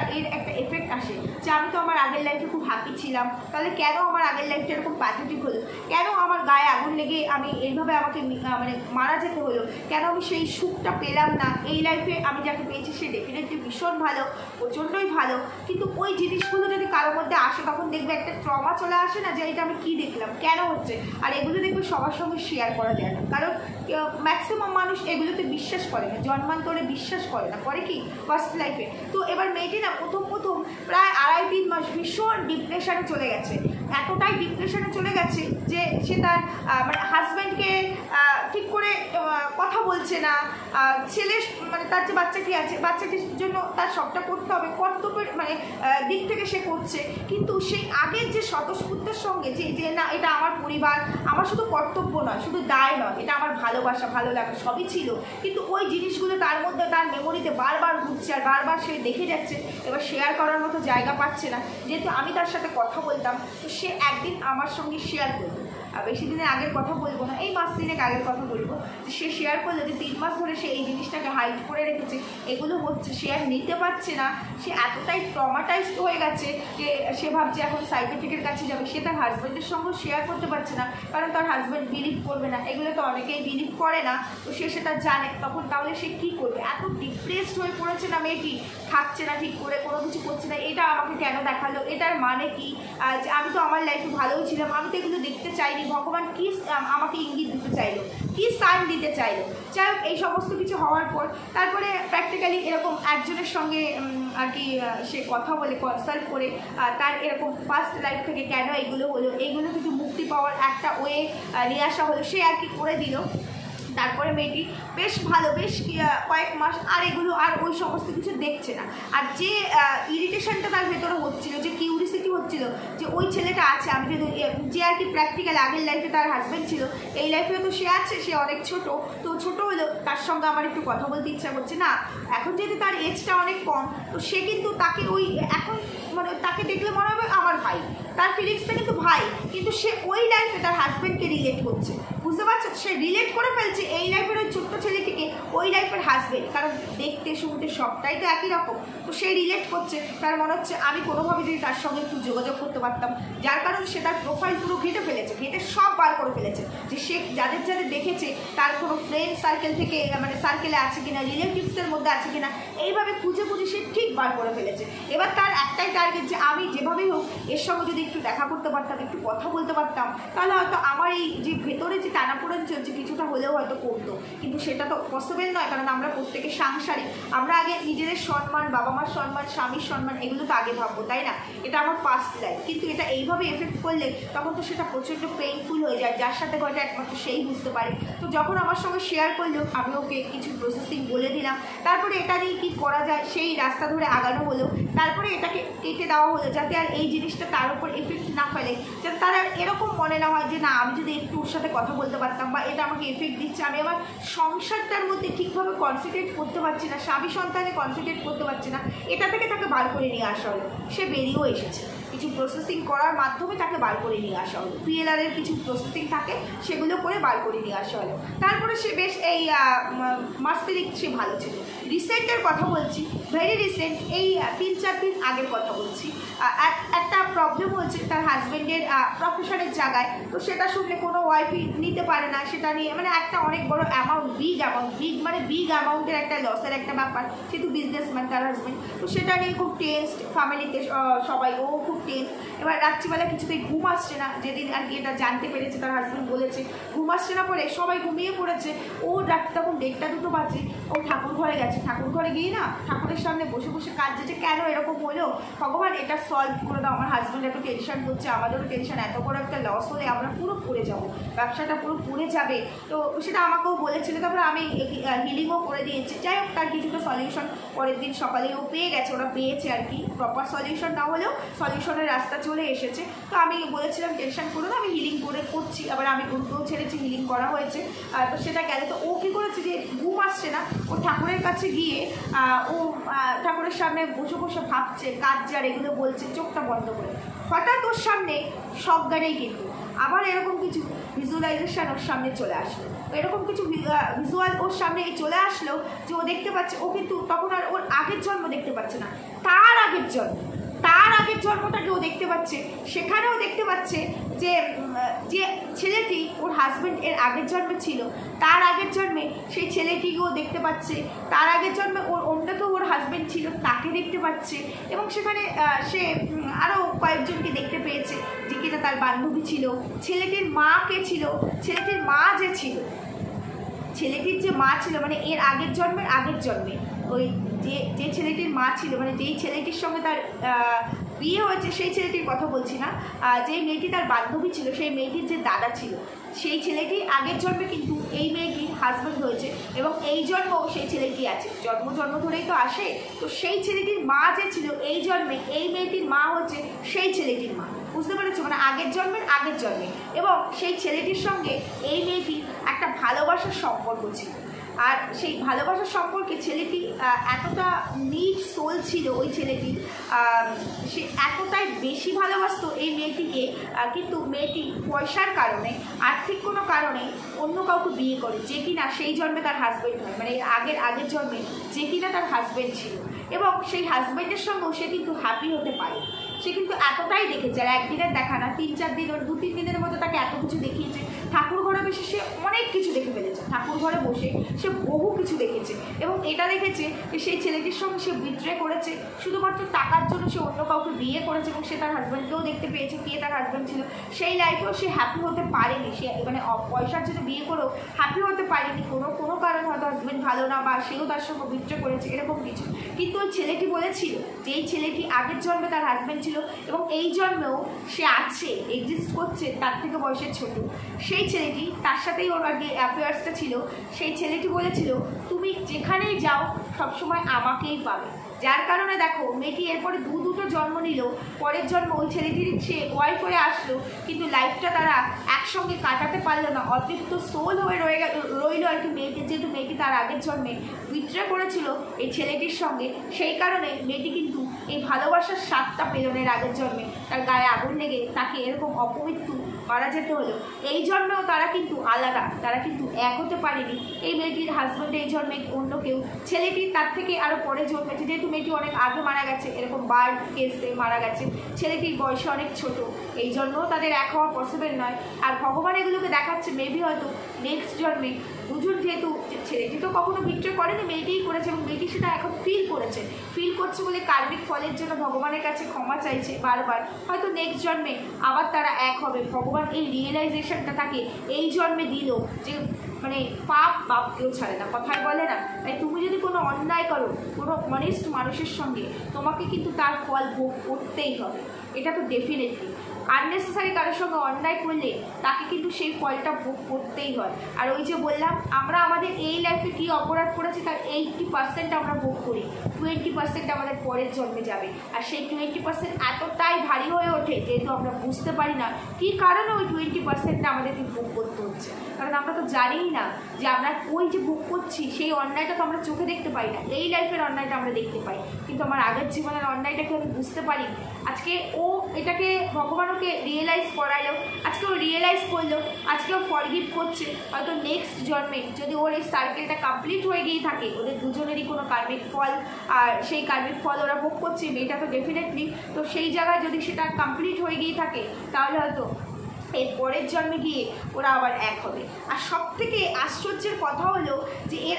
এফেক্ট আসে যে আমি তো আমার আগের লাইফে খুব হ্যাপি ছিলাম, তাহলে কেন আমার আগের লাইফটা এরকম প্যাথেটিক হলো, কেন আমার গায়ে আগুন লেগে আমি এইভাবে আমাকে মারা যেতে হলো, কেন আমি সেই সুখটা পেলাম না। এই লাইফে আমি যাকে পেয়েছি সে ডেফিনেটলি ভীষণ ভালো, প্রচণ্ডই ভালো, কিন্তু ওই জিনিসগুলো যদি কারোর মধ্যে আসে, তখন দেখবে একটা ট্রমা চলে আসে না, যে এটা আমি কী দেখলাম, কেন হচ্ছে। আর এগুলো দেখবে সবার সঙ্গে শেয়ার করা যায় না, কারণ ম্যাক্সিমাম মানুষ এগুলোতে বিশ্বাস করে না, জন্মান্তরে বিশ্বাস করে না, করে কি ফার্স্ট লাইফে। তো এবার মেয়েটি না প্রথম প্রায় 2.5-3 মাস ভীষণ ডিপ্রেশনে চলে গেছে, এতটাই ডিপ্রেশনে চলে গেছে যে সে তার মানে হাজব্যান্ডকে ঠিক করে কথা বলছে না, ছেলে মানে তার যে বাচ্চাটি আছে বাচ্চাটির জন্য তার সবটা করতে হবে, কর্তব্যের মানে দিক থেকে সে করছে, কিন্তু সেই আগের যে স্বতঃস্ফূর্তের সঙ্গে যে না এটা আমার পরিবার, আমার শুধু কর্তব্য নয়, শুধু দায় নয়, এটা আমার ভালোবাসা ভালো লাগা সবই ছিল, কিন্তু ওই জিনিসগুলো তার মধ্যে তার মেমোরিতে বারবার ঘুরছে আর বারবার সে দেখে যাচ্ছে। এবার শেয়ার করার মতো জায়গা পাচ্ছে না, যেহেতু আমি তার সাথে কথা বলতাম, তো সে একদিন আমার সঙ্গে শেয়ার করলো, বেশি দিনের আগের কথা বলবো না, এই মাস 3 আগের কথা বলবো, যে সে শেয়ার করলো যে 3 মাস ধরে সে এই জিনিসটাকে হাইড করে রেখেছে, এগুলো হচ্ছে, সে আর নিতে পারছে না, সে এতটাই ট্রমাটাইজড হয়ে গেছে যে সে ভাবছে এখন সাইকিয়াট্রিকের কাছে যাবে। সে তার হাজব্যান্ডের সঙ্গে শেয়ার করতে পারছে না, কারণ তার হাজব্যান্ড বিলিভ করবে না, এগুলো তো অনেকেই বিলিভ করে না, তো সে সেটা জানে, তখন তাহলে সে কী করবে? এত ডিপ্রেসড হয়ে পড়েছে না মেয়েটি, থাকছে না ঠিক করে, কোনো কিছু করছে না, এটা আমাকে কেন দেখালো, এটার মানে কি? আমি তো আমার লাইফে ভালোই ছিলাম, আমি তো এগুলো দেখতে চাইনি, ভগবান কি আমাকে ইঙ্গিত দিতে চাইলো, কি সাইন দিতে চাইলো? যাই হোক, এই সমস্ত কিছু হওয়ার পর তারপরে প্র্যাকটিক্যালি এরকম একজনের সঙ্গে আর কি সে কথা বলে কনসাল্ট করে তার এরকম ফার্স্ট লাইফ থেকে কেন এইগুলো হলো, এইগুলো থেকে মুক্তি পাওয়ার একটা ওয়ে নিয়ে আসা হলো, সে আর কি করে দিল। তারপরে মেয়েটি বেশ ভালো, বেশ কয়েক মাস আর এগুলো আর ওই সমস্ত কিছু দেখছে না, আর যে ইরিটেশনটা তার ভেতরে হচ্ছিল, যে কিউরিসিটি হচ্ছিল যে ওই ছেলেটা আছে, আমি যদি যে আর কি প্র্যাকটিক্যাল আগের লাইফে তার হাজব্যান্ড ছিল, এই লাইফেও তো সে আছে, সে অনেক ছোট, তো ছোট হলেও তার সঙ্গে আমার একটু কথা বলতে ইচ্ছা করছে না, এখন যেহেতু তার এজটা অনেক কম, তো সে কিন্তু তাকে ওই এখন মানে তাকে দেখলে মনে হবে আমার ভাই, তার ফিলিংসটা কিন্তু ভাই, কিন্তু সে ওই লাইফে তার হাজব্যান্ডকে রিলেট করছে, বুঝতে পারছো? সে রিলেট করে ফেলছে এই লাইফের ওই ছোট্ট ছেলেটিকে ওই লাইফের হাজব্যান্ড, কারণ দেখতে শুনতে সবটাই তো একই রকম, তো সে রিলেট করছে, তার মনে হচ্ছে আমি কোনোভাবে যদি তার সঙ্গে একটু যোগাযোগ করতে পারতাম, যার কারণে সে তার প্রোফাইল পুরো ঘেটে ফেলেছে, ঘেটে সব বার করে ফেলেছে, যে সে যাদের যাদের দেখেছে তার কোনো ফ্রেন্ড সার্কেল থেকে মানে সার্কেলে আছে কিনা, রিলেটিভসের মধ্যে আছে কিনা, এইভাবে খুঁজে সে ঠিক বার করে ফেলেছে। এবার তার একটাই টার্গেট যে আমি যেভাবেই হোক এর সঙ্গে যদি একটু দেখা করতে পারতাম, একটু কথা বলতে পারতাম, তাহলে হয়তো আমার এই যে ভেতরে যে টানাপোড়েন চলছে কিছুটা হলেও হয়তো কমতো, কিন্তু সেটা তো পসিবল নয়, কারণ আমরা প্রত্যেকে সাংসারিক, আমরা আগে নিজেদের সম্মান, বাবা মার সম্মান, স্বামীর সম্মান, এগুলো তো আগে ভাববো, তাই না? এটা আমার পাস্ট লাইফ, কিন্তু এটা এইভাবে এফেক্ট করলে তখন তো সেটা প্রচণ্ড পেইনফুল হয়ে যায়, যার সাথে ঘটে একমাত্র সেই বুঝতে পারে। তো যখন আমার সঙ্গে শেয়ার করলো, আমি ওকে কিছু প্রসেসিং বলে দিলাম, তারপরে এটা নিয়ে কী করা যায় সেই রাস্তা ধরে আগানো হলো, তারপরে এটাকে কেটে দেওয়া হলো, যাতে আর এই জিনিসটা তার উপর এফেক্ট না ফেলে, যাতে তার আর এরকম মনে না হয় যে না আমি যদি একটু ওর সাথে কথা বলতে পারতাম, বা এটা আমাকে এফেক্ট দিচ্ছে, আমি আমার সংসারটার মধ্যে ঠিকভাবে কনসেন্ট্রেট করতে পারছি না, স্বামী সন্তানে কনসেন্ট্রেট করতে পারছি না, এটা থেকে তাকে বার করে নিয়ে আসা হলো। সে বেরিয়েও এসেছে, কিছু প্রসেসিং করার মাধ্যমে তাকে বার করে নিয়ে আসা হলো, পিএলআরের কিছু প্রসেসিং থাকে সেগুলো করে বার করে নিয়ে আসা হলো। তারপরে সে বেশ এই মাস 3 সে ভালো ছিল। রিসেন্টের কথা বলছি, ভেরি রিসেন্ট, এই 3-4 দিন আগের কথা বলছি। একটা প্রবলেম হচ্ছে তার হাজব্যান্ডের প্রফেশনের জায়গায়, তো সেটা শুনলে কোনো ওয়াইফই নিতে পারে না, সেটা নিয়ে মানে একটা অনেক বড় অ্যামাউন্ট, বিগ অ্যামাউন্টের একটা লসের একটা ব্যাপার, যেহেতু বিজনেসম্যান তার হাজব্যান্ড, তো সেটা নিয়ে খুব টেন্সড, ফ্যামিলিতে সবাই ও খুব টেন্স। এবার রাত্রিবেলা কিছুতেই ঘুম আসছে না, যেদিন আর কি এটা জানতে পেরেছে তার হাজব্যান্ড বলেছে ঘুম আসছে না, পরে সবাই ঘুমিয়ে পড়েছে, ও রাত্রি তখন 1টা-2টো বাজে, ও ঠাকুর ঘরে গেছে, ঠাকুর ঘরে গিয়ে না ঠাকুরের সামনে বসে বসে কাঁদছে যে কেন এরকম হলো, ভগবান এটা সলভ করে দাও, আমার হাজব্যান্ড এত টেনশন করছে, আমাদেরও টেনশন, এত বড় একটা লস হলে আমরা পুরো পড়ে যাবো, ব্যবসাটা পুরো পড়ে যাবে। তো সেটা আমাকেও বলেছিল, তারপরে আমি হিলিংও করে দিয়েছি। যাই হোক, তার কিছুটা সলিউশন পরের দিন সকালে ও পেয়ে গেছে, ওরা পেয়েছে আর কি, প্রপার সলিউশন না হলেও সলিউশনের রাস্তা চলে এসেছে। তো আমি বলেছিলাম টেনশন করো না, আমি হিলিং করছি, আবার আমি গ্রুপেও ছেড়েছি, হিলিং করা হয়েছে। তো সেটা গেলে তো ও কী করেছে যে ঘুম আসছে না, ও ঠাকুরের কাছে গিয়ে ও ঠাকুরের সামনে বসে বসে ভাবছে, কাঁদছে আর এগুলো বলছে চোখটা বন্ধ করে। হঠাৎ ওর সামনে সজ্ঞানেই কিন্তু আবার এরকম কিছু ভিজুয়ালাইজেশান ওর সামনে চলে আসলো, এরকম কিছু ভিজুয়াল ওর সামনে চলে আসলো যে ও দেখতে পাচ্ছে, ও কিন্তু তখন আর ওর আগের জন্ম দেখতে পাচ্ছে না, তার আগের জন্মটাকে ও দেখতে পাচ্ছে। সেখানেও দেখতে পাচ্ছে যে যে ছেলেটি ওর হাজব্যান্ড এর আগের জন্মে ছিল, তার আগের জন্মে সেই ছেলেটিকেও দেখতে পাচ্ছে, তার আগের জন্মে ওর অন্য কেউ ওর হাজব্যান্ড ছিল তাকে দেখতে পাচ্ছে, এবং সেখানে সে আরও কয়েকজনকে দেখতে পেয়েছে যে কিনা তার বান্ধবী ছিল, ছেলেটির মা কে ছিল, ছেলেটির মা যে ছিল ছেলেটির যে মা ছিল, মানে এর আগের জন্মে ওই যে ছেলেটির মা ছিল, মানে যেই ছেলেটির সঙ্গে তার বিয়ে হয়েছে সেই ছেলেটির কথা বলছি না, যেই মেয়েটি তার বান্ধবী ছিল, সেই মেয়েটির যে দাদা ছিল, সেই ছেলেটি আগের জন্মে কিন্তু এই মেয়েটির হাজব্যান্ড হয়েছে এবং এই জন্মও সেই ছেলেটি আছে। জন্ম ধরেই তো আসে। তো সেই ছেলেটির মা যে ছিল এই জন্মে, এই মেয়েটির মা হচ্ছে সেই ছেলেটির মা। বুঝতে পেরেছো? মানে আগের জন্মে এবং সেই ছেলেটির সঙ্গে এই মেয়েটির একটা ভালোবাসার সম্পর্ক ছিল। আর সেই ভালোবাসার সম্পর্কে ছেলেটি এতটা নিট সোল ছিল, ওই ছেলেটি সে এতটাই বেশি ভালোবাসতো এই মেয়েটিকে, কিন্তু মেয়েটি পয়সার কারণে, আর্থিক কোনো কারণে অন্য কাউকে বিয়ে করে, যে কিনা সেই জন্মে তার হাজব্যান্ড হয়, মানে আগের জন্মে যে কিনা তার হাজব্যান্ড ছিল। এবং সেই হাজব্যান্ডের সঙ্গেও সে কিন্তু হ্যাপি হতে পারে। সে কিন্তু এতটাই দেখেছে, আর একদিনের দেখা না, 3-4 দিন, ওর 2-3 দিনের মতো তাকে এত কিছু দেখিয়েছে। ঠাকুর ঘরে বসে সে অনেক কিছু দেখে ফেলেছে, ঠাকুর ঘরে বসে সে বহু কিছু দেখেছে এবং এটা দেখেছে যে সেই ছেলেটির সঙ্গে সে বিট্রে করেছে, শুধুমাত্র টাকার জন্য সে অন্য কাউকে বিয়ে করেছে এবং সে তার হাজব্যান্ডকেও দেখতে পেয়েছে কে তার হাজব্যান্ড ছিল। সেই লাইফেও সে হ্যাপি হতে পারেনি, সে মানে পয়সার জন্য বিয়ে করেও হ্যাপি হতে পারেনি, কোনো কারণ হয়তো হাজব্যান্ড ভালো না বা সেও তার সঙ্গে বিট্রে করেছে, এরকম কিছু। কিন্তু ওই ছেলেটি বলেছিল যে এই ছেলেটি আগের জন্মে তার হাজব্যান্ড ছিল এবং এই জন্মেও সে আছে, এক্সিস্ট করছে, তার থেকে বয়সের ছোট। সেই ছেলেটি, তার সাথেই ওর আগে অ্যাফেয়ার্সটা ছিল, সেই ছেলেটি বলেছিল তুমি যেখানেই যাও সবসময় আমাকেই পাবে। যার কারণে দেখো মেয়েটি এরপরে দুটো জন্ম নিল, পরের জন্ম ওই ছেলেটির সে ওয়াইফ হয়ে আসলো, কিন্তু লাইফটা তারা একসঙ্গে কাটাতে পারলো না, অতৃপ্ত সোল হয়ে রইল আর কি মেয়েটির, যেহেতু মেয়েটি তার আগের জন্মে বিট্রে করেছিল এই ছেলেটির সঙ্গে। সেই কারণে মেয়েটি কিন্তু এই ভালোবাসার স্বাদটা পেল না, এর আগের জন্মে তার গায়ে আগুন লেগে তাকে এরকম অপমৃত্যু মারা যেতে হলো। এই জন্মেও তারা কিন্তু আলাদা, তারা কিন্তু এক হতে পারেনি। এই মেয়েটির হাজব্যান্ড এই জন্মে অন্য কেউ, ছেলেটি তার থেকে আরও পরে জন্মেছে, যেহেতু মেয়েটি অনেক আগে মারা গেছে, এরকম বার্ড কেসে মারা গেছে, ছেলেটির বয়সে অনেক ছোট, এই জন্যও তাদের এক হওয়া পসিবল নয়। আর ভগবান এগুলোকে দেখাচ্ছে মেবি হয়তো নেক্সট জন্মে দুজন, যেহেতু ছেলেটি তো কখনো বিট্রে করেনি, মেয়েটিই করেছে এবং মেয়েটি সেটা এখন ফিল করছে বলে কার্মিক ফলের জন্য ভগবানের কাছে ক্ষমা চাইছে বারবার। হয়তো নেক্সট জন্মে আবার তারা এক হবে। ভগবান এই রিয়েলাইজেশনটা তাকে এই জন্মে দিল যে মানে পাপ কেউ ছাড়ে না, কথায় বলে না। তাই তুমি যদি কোনো অন্যায় করো কোনো অনেস্ট মানুষের সঙ্গে, তোমাকে কিন্তু তার ফল ভোগ করতেই হবে, এটা তো ডেফিনেটলি। আননেসেসারি কারোর সঙ্গে অন্যায় করলে তাকে কিন্তু সেই ফলটা ভোগ করতেই হয়। আর ওই যে বললাম, আমরা আমাদের এই লাইফে কী অপরাধ করেছি তার 80% আমরা ভোগ করি, 20% আমাদের পরের জন্মে যাবে। আর সেই 20% এতটাই ভারী হয়ে ওঠে যেহেতু আমরা বুঝতে পারি না কী কারণে ওই 20%টা আমাদেরকে ভোগ করতে হচ্ছে। কারণ আমরা তো জানিই না যে আমরা ওই যে ভোগ করছি সেই অন্যায়টা তো আমরা চোখে দেখতে পাই না, এই লাইফের অন্যায়টা আমরা দেখতে পাই, কিন্তু আমার আগের জীবনের অন্যায়টাকে আমি বুঝতে পারি। আজকে ও এটাকে ভগবান ওকে রিয়েলাইজ করালো, আজকে ও রিয়েলাইজ করলো, আজকে ও ফরগিভ করছে। হয়তো নেক্সট জন্মে যদি ওর এই সার্কেলটা কমপ্লিট হয়ে গিয়ে থাকে, ওদের দুজনেরই কোনো কার্মিক ফল, আর সেই কার্মিক ফল ওরা ভোগ করছে, মেয়েটা তো ডেফিনেটলি, তো সেই জায়গায় যদি সেটা কমপ্লিট হয়ে গিয়ে থাকে তাহলে হয়তো এর পরের জন্মে গিয়ে ওরা আবার এক হবে। আর সবথেকে আশ্চর্যের কথা হলো যে এর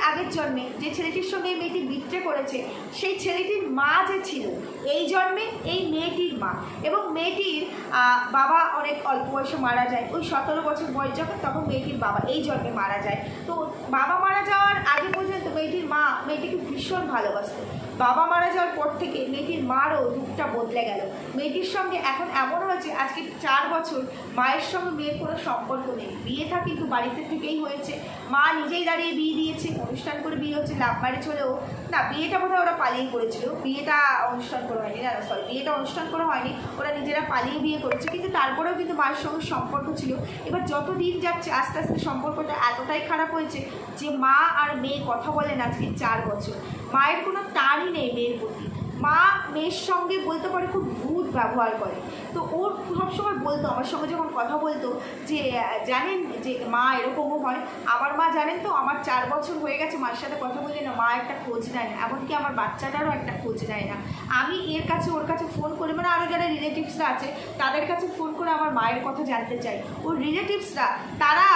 আগের জন্মে যে ছেলেটির সঙ্গে এই মেয়েটি বিট্রে করেছে, সেই ছেলেটির মা যে ছিল এই জন্মে এই মেয়েটির মা, এবং মেয়েটির বাবা অনেক অল্প বয়সে মারা যায়, ওই 17 বছর বয়স যখন, তখন মেয়েটির বাবা এই জন্মে মারা যায়। তো বাবা মারা যাওয়ার আগে পর্যন্ত মেয়েটির মা মেয়েটিকে ভীষণ ভালোবাসত। বাবা মারা যাওয়ার পর থেকে মেয়েটির মারও রূপটা বদলে গেল। মেয়েটির সঙ্গে এখন এমন হয়েছে আজকে 4 বছর মায়ের সঙ্গে মেয়ের কোনো সম্পর্ক নেই, বিয়েটা কিন্তু বাড়িতে থেকেই হয়েছে, মা নিজেই দাঁড়িয়ে বিয়ে দিয়েছে, অনুষ্ঠান করে বিয়ে হচ্ছে, লাভ ম্যারেজ হলেও না, বিয়েটা বোধহয় ওরা পালিয়ে করেছিল, বিয়েটা অনুষ্ঠান করে হয়নি, না সরি বিয়েটা অনুষ্ঠান করে হয়নি, ওরা নিজেরা পালিয়ে বিয়ে করেছে, কিন্তু তারপরেও কিন্তু মায়ের সঙ্গে সম্পর্ক ছিল। এবার যত দিন যাচ্ছে আস্তে আস্তে সম্পর্কটা এতটাই খারাপ হয়েছে যে মা আর মেয়ে কথা বলেন আজকে 4 বছর। মায়ের কোনো টানই নেই মেয়ের প্রতি, মা মেয়ের সঙ্গে বলতে পারে খুব রুড ব্যবহার করে। তো ওর সবসময় বলতো, আমার সঙ্গে যখন কথা বলতো যে জানেন যে মা এরকমও হয়, আমার মা জানেন তো আমার 4 বছর হয়ে গেছে মায়ের সাথে কথা বলি না, মা একটা খোঁজ নেয় না, এমনকি আমার বাচ্চাটারও একটা খোঁজ নেয় না। আমি এর কাছে ওর কাছে ফোন করে, মানে আরও যারা রিলেটিভসরা আছে তাদের কাছে ফোন করে আমার মায়ের কথা জানতে চাই। ওর রিলেটিভসরা তারা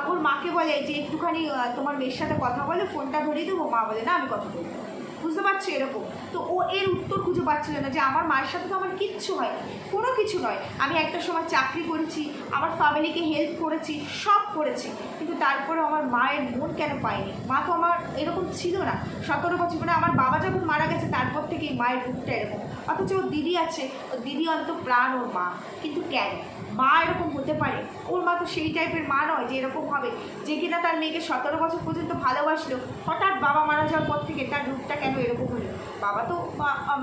ওর মাকে বলে যে একটুখানি তোমার মেয়ের সাথে কথা বলে, ফোনটা ধরিয়ে দেবো, মা বলে না আমি কথা বলবো। বুঝতে পারছো এরকম। তো ও এর উত্তর খুঁজে পাচ্ছিল না যে আমার মায়ের সাথে তো আমার কিচ্ছু হয়নি, কোনো কিছু নয়, আমি একটা সময় চাকরি করেছি, আমার ফ্যামিলিকে হেল্প করেছি, সব করেছি, কিন্তু তারপরে আমার মায়ের মন কেন পাইনি? মা তো আমার এরকম ছিল না 17 বছর, মানে আমার বাবা যখন মারা গেছে তারপর থেকেই মায়ের রূপটা এরকম। অথচ ওর দিদি আছে, ওর দিদি অন্ত প্রাণ ওর মা, কিন্তু কেন মা এরকম হতে পারে? ওর মা তো সেই টাইপের মা নয় যে এরকম হবে, যে কিনা তার মেয়েকে 17 বছর পর্যন্ত ভালোবাসলো, হঠাৎ বাবা মারা যাওয়ার পর থেকে তার রূপটা কেন এরকম হলো? বাবা তো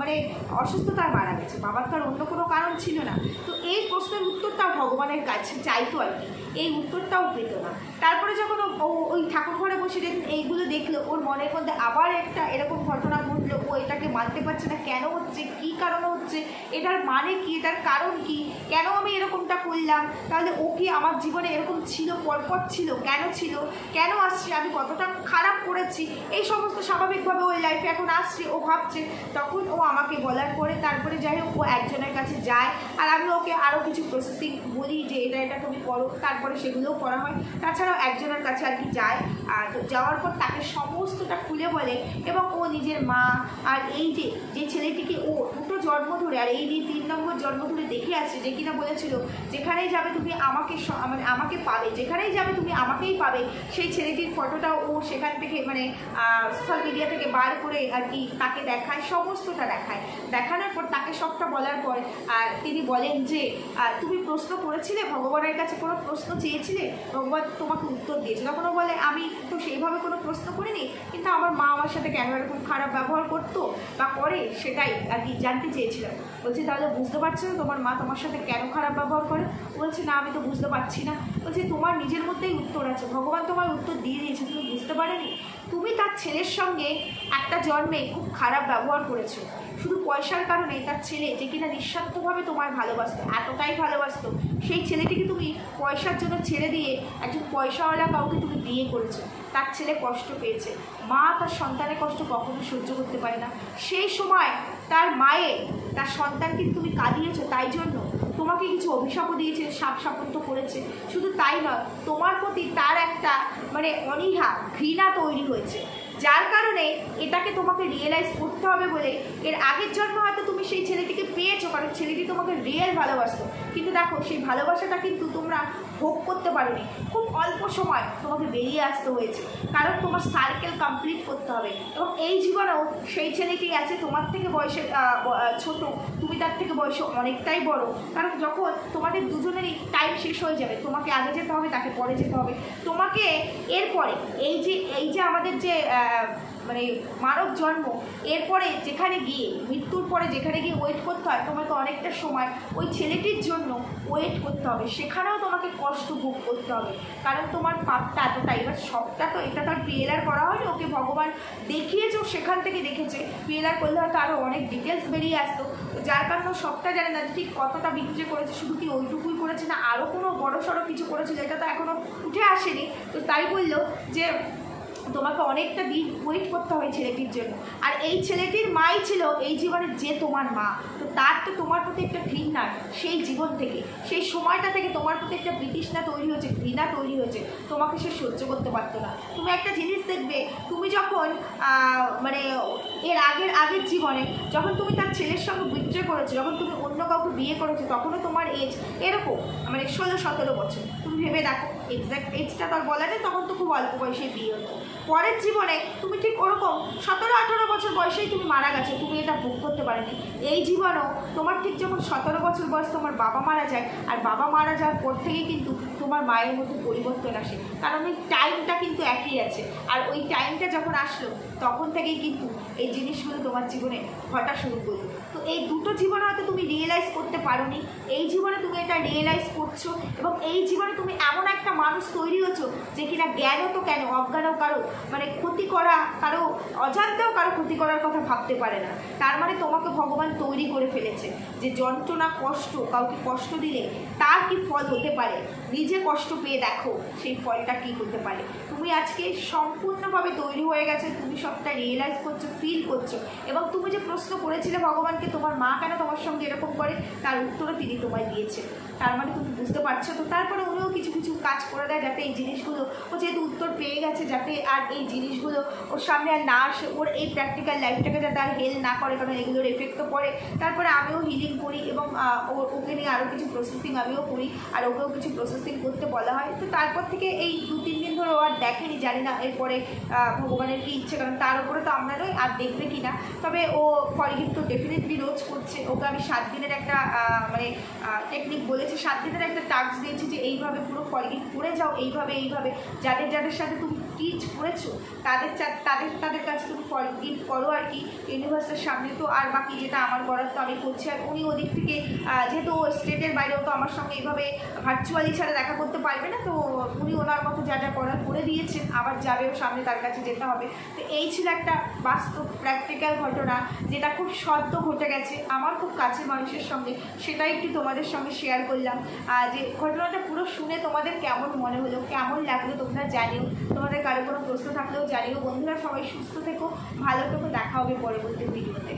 মানে অসুস্থতায় মারা গেছে, বাবার তো আর অন্য কোনো কারণ ছিল না। তো এই প্রশ্নের উত্তরটাও ভগবানের কাছে চাইতো আর কি, এই উত্তরটাও পেত না। তারপরে যখন ও ওই ঠাকুর ঘরে বসে এইগুলো দেখলো, ওর মনের মধ্যে আবার একটা এরকম ঘটনা ঘটলো, ও এটাকে মানতে পারছে না, কেন হচ্ছে, কী কারণে হচ্ছে, এটার মানে কি, এটার কারণ কি, কেন আমি এরকমটা করলাম, তাহলে ও কি আমার জীবনে এরকম ছিল, পরপর ছিল, কেন আসছে, আমি কতটা খারাপ করেছি, এই সমস্ত স্বাভাবিকভাবে ওই লাইফে এখন আসছে, ও ভাবছে। তখন ও আমাকে বলার পরে তারপরে যাই হোক ও একজনের কাছে যায়, আর আমি ওকে আরও কিছু প্রসেসিং বলি যে এটা তুমি করো, তারপরে সেগুলোও করা হয়। তাছাড়াও একজনের কাছে আর কি যায়, আর তো যাওয়ার পর তাকে সমস্তটা খুলে বলে, এবং ও নিজের মা আর এই যে ছেলেটিকে ও দুটো জন্ম ধরে আর এই যে 3 নম্বর জন্ম ধরে দেখে আসছে, যে কিনা বলেছিল যেখানেই যাবে তুমি আমাকে পাবে, যেখানেই যাবে তুমি আমাকেই পাবে, সেই ছেলেটির ফটোটাও ও সেখান থেকে মানে সোশ্যাল মিডিয়া থেকে বার করে আর কি তাকে দেখায়, সমস্তটা দেখানোর পর তাকে সবটা বলার পর তিনি বলেন যে তুমি প্রশ্ন করেছিলে ভগবানের কাছে, কোনো প্রশ্ন চেয়েছিলে, ভগবান তোমাকে উত্তর দিয়েছে। তখন ও বলে আমি তো সেইভাবে কোনো প্রশ্ন করিনি, কিন্তু আমার মা আমার সাথে কেন এরকম খারাপ ব্যবহার করতো বা করে সেটাই আর কি জানতে চেয়েছিলাম। বলছি তাহলে বুঝতে পারছো না তোমার মা তোমার সাথে কেন খারাপ ব্যবহার করে? বলছে না আমি তো বুঝতে পারছি না। বলছে তোমার নিজের মধ্যেই উত্তর আছে, ভগবান তোমার উত্তর দিয়ে দিয়েছে, তুমি বুঝতে পারোনি? তুমি তার ছেলের সঙ্গে একটা জন্মে খুব খারাপ ব্যবহার করেছো, শুধু পয়সার কারণে। তার ছেলে যে কিনা নিঃস্বার্থভাবে তোমায় ভালোবাসতো, এতটাই ভালোবাসতো, সেই ছেলেটিকে তুমি পয়সার জন্য ছেড়ে দিয়ে একজন পয়সাওয়ালা কাউকে তুমি বিয়ে করেছো, তার ছেলে কষ্ট পেয়েছে। মা তার সন্তানের কষ্ট কখনো সহ্য করতে পারে না, সেই সময় তার মায়ের তার সন্তানকে তুমি কাঁদিয়েছো, তাই জন্য তোমাকে কিছু অভিশাপও দিয়েছে, সাপ সাপত্য করেছে। শুধু তাই নয়, তোমার প্রতি তার একটা মানে অনীহা ঘৃণা তৈরি হয়েছে, যার কারণে এটাকে তোমাকে রিয়েলাইজ করতে হবে বলে এর আগের জন্ম হয়তো তুমি সেই ছেলেটিকে পেয়েছো, কারণ ছেলেটি তোমাকে রিয়েল ভালোবাসতো, কিন্তু দেখো সেই ভালোবাসাটা কিন্তু তোমরা ভোগ করতে পারোনি, খুব অল্প সময় তোমাকে বেরিয়ে আসতে হয়েছে, কারণ তোমার সার্কেল কমপ্লিট করতে হবে। এবং এই জীবনেও সেই ছেলেটি আছে তোমার থেকে বয়সে ছোট, তুমি তার থেকে বয়সে অনেকটাই বড়, কারণ যখন তোমাদের দুজনেরই টাইম শেষ হয়ে যাবে, তোমাকে আগে যেতে হবে, তাকে পরে যেতে হবে, তোমাকে এরপরে এই যে আমাদের যে মানে মানব জন্ম, এরপরে যেখানে গিয়ে মৃত্যুর পরে যেখানে গিয়ে ওয়েট করতে হয়, তোমাকে অনেকটা সময় ওই ছেলেটির জন্য ওয়েট করতে হবে, সেখানেও তোমাকে কষ্ট ভোগ করতে হবে, কারণ তোমার পাপটা এতটা। এবার সবটা তো এটা তো আর পিএলআর করা হয়নি, ওকে ভগবান দেখিয়েছে, সেখান থেকে দেখেছে, পিএলআর করলে হয়তো আরও অনেক ডিটেলস বেরিয়ে আসতো, যার কারণে সবটা জানে না ঠিক কতটা বিক্রি করেছে, শুধু কি ওইটুকুই করেছে না আরও কোনো বড় সড়ো কিছু করেছিল, এটা তো এখনও উঠে আসেনি। তো তাই বললো যে তোমাকে অনেকটা দিন ওয়েট করতে হবে ছেলেটির জন্য, আর এই ছেলেটির মাই ছিল এই জীবনের যে তোমার মা, তো তার তো তোমার প্রতি একটা ঘৃণা সেই জীবন থেকে, সেই সময়টা থেকে তোমার প্রতি একটা বিতৃষ্ণা তৈরি হয়েছে, ঘৃণা তৈরি হয়েছে, তোমাকে সে সহ্য করতে পারতো না। তুমি একটা জিনিস দেখবে, তুমি যখন মানে এর আগের জীবনে যখন তুমি তার ছেলের সঙ্গে বিচ্ছয় করেছো, যখন তুমি অন্য কাউকে বিয়ে করেছো, তখনও তোমার এজ এরকম মানে 16-17 বছর। তুমি ভেবে দেখো, এক্স্যাক্ট এজটা তার বলা যায়, তখন তো খুব অল্প বয়সে বিয়ে হতো। পরের জীবনে তুমি ঠিক ওরকম 17-18 বছর বয়সেই তুমি মারা গেছো, তুমি এটা ভোগ করতে পারোনি। এই জীবনেও তোমার ঠিক যখন 17 বছর বয়স তোমার বাবা মারা যায়, আর বাবা মারা যাওয়ার পর থেকেই কিন্তু তোমার মায়ের মধ্যে পরিবর্তন আসে, কারণ ওই টাইমটা কিন্তু একই আছে, আর ওই টাইমটা যখন আসলো তখন থেকেই কিন্তু এই জিনিসগুলো তোমার জীবনে ঘটা শুরু করলো। তো এই দুটো জীবনে হয়তো তুমি রিয়েলাইজ করতে পারোনি, এই জীবনে তুমি এটা রিয়েলাইজ করছো, এবং এই জীবনে তুমি এমন একটা মানুষ তৈরি হচ্ছো যে কিনা জ্ঞানও তো কেন অজ্ঞানও কারো মানে ক্ষতি করা, কারো অজান্তেও কারো ক্ষতি করার কথা ভাবতে পারে না। তার মানে তোমাকে ভগবান তৈরি করে ফেলেছে যে যন্ত্রণা কষ্ট, কাউকে কষ্ট দিলে তার কি ফল হতে পারে, নিজে কষ্ট পেয়ে দেখো সেই ফলটা কি হতে পারে। তুমি আজকে সম্পূর্ণভাবে তৈরি হয়ে গেছে, তুমি সবটা রিয়েলাইজ করছো, ফিল করছো, এবং তুমি যে প্রশ্ন করেছিলে ভগবানকে তোমার মা কেন তোমার সঙ্গে এরকম করে, তার উত্তরও তিনি তোমায় দিয়েছে। তার মানে তুমি বুঝতে পারছো তো। তারপরে উনিও কিছু কিছু কাজ করে দেয় যাতে এই জিনিসগুলো, ও যেহেতু উত্তর পেয়ে গেছে, যাতে আর এই জিনিসগুলো ওর সামনে আর না আসে, ওর এই প্র্যাকটিক্যাল লাইফটাকে যাতে আর হেল্প না করে, কারণ এগুলোর এফেক্ট তো পড়ে। তারপরে আমিও হিলিং করি এবং ওকে নিয়ে আরও কিছু প্রসেসিং আমিও করি, আর ওকেও কিছু প্রসেসিং করতে বলা হয়। তো তারপর থেকে এই 2-3 দিন ধরে ও আর দেখেনি, জানি না এরপরে ভগবানের কি ইচ্ছে, কারণ তার উপরে তো আপনারই আর দেখবে কি না। তবে ও ফরগিভ তো ডেফিনেটলি রোজ করছে। ওকে আমি 7 দিনের একটা মানে টেকনিক বলেছি, 7 দিনের একটা টাস্ক দিয়েছি যে এইভাবে পুরো ফরগিভ করে যাও, এইভাবে যাদের যাদের সাথে তুমি টিচ করেছো তাদের তাদের কাছে তুমি ফরগিভ করো আর কি, ইউনিভার্সের সামনে। তো আর বাকি যেটা আমার করার তো আমি করছি। আর উনি ওদিক থেকে যেহেতু ও স্টেটের বাইরেও তো আমার সঙ্গে এইভাবে ভার্চুয়ালি ছাড়া দেখা করতে পারবে না, তো উনি ওনার মতো যা যা করার করে দিয়েছেন, আবার যাবেও সামনে, তার কাছে যেতে হবে। তো এই ছিল একটা বাস্তব প্র্যাকটিক্যাল ঘটনা, যেটা খুব সদ্য ঘটে গেছে আমার খুব কাছের মানুষের সঙ্গে। সেটাই একটু তোমাদের সঙ্গে শেয়ার করলাম। যে ঘটনাটা পুরো শুনে তোমাদের কেমন মনে হলো, কেমন লাগলো তোমরা জানিও। তোমাদের কারো কোনো প্রশ্ন থাকলেও জানিও। বন্ধুরা সবাই সুস্থ থেকো, ভালো থেকো, দেখা হবে পরবর্তী ভিডিওতে।